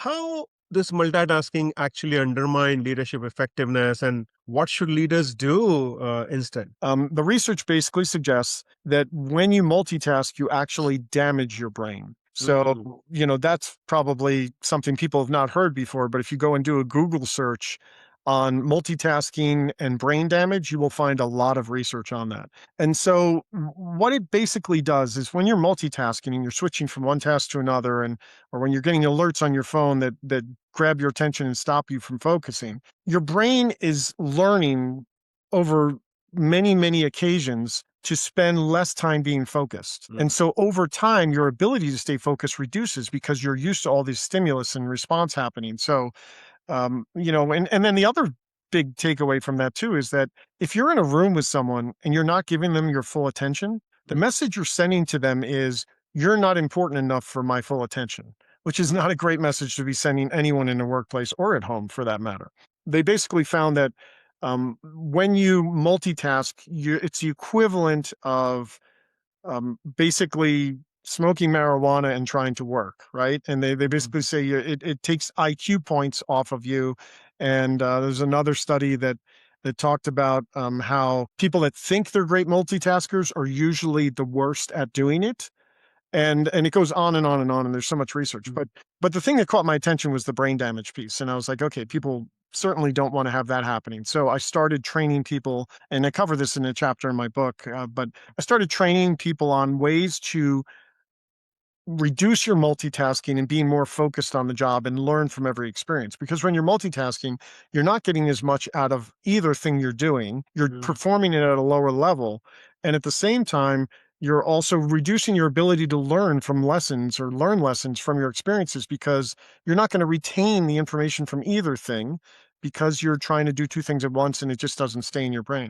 how does multitasking actually undermine leadership effectiveness, and what should leaders do instead? The research basically suggests that when you multitask, you actually damage your brain. Mm, So, that's probably something people have not heard before. But if you go and do a Google search on multitasking and brain damage, you will find a lot of research on that. And so, what it basically does is when you're multitasking and you're switching from one task to another, or when you're getting alerts on your phone that grab your attention and stop you from focusing, your brain is learning over many, many occasions to spend less time being focused. And mm, so over time, your ability to stay focused reduces because you're used to all this stimulus and response happening. So, and then the other big takeaway from that too is that if you're in a room with someone and you're not giving them your full attention, the mm, message you're sending to them is, you're not important enough for my full attention, which is not a great message to be sending anyone in the workplace or at home for that matter. They basically found that when you multitask, it's the equivalent of basically smoking marijuana and trying to work, right? And they mm, basically say it takes IQ points off of you. And there's another study that talked about how people that think they're great multitaskers are usually the worst at doing it, and it goes on and on and on, and there's so much research. mm. But the thing that caught my attention was the brain damage piece, and I was like, okay, people certainly don't want to have that happening. So I started training people, and I cover this in a chapter in my book. But I started training people on ways to reduce your multitasking and being more focused on the job and learn from every experience. Because when you're multitasking, you're not getting as much out of either thing you're doing. You're Mm. performing it at a lower level. And at the same time, you're also reducing your ability to learn from lessons or learn lessons from your experiences, because you're not going to retain the information from either thing because you're trying to do two things at once and it just doesn't stay in your brain.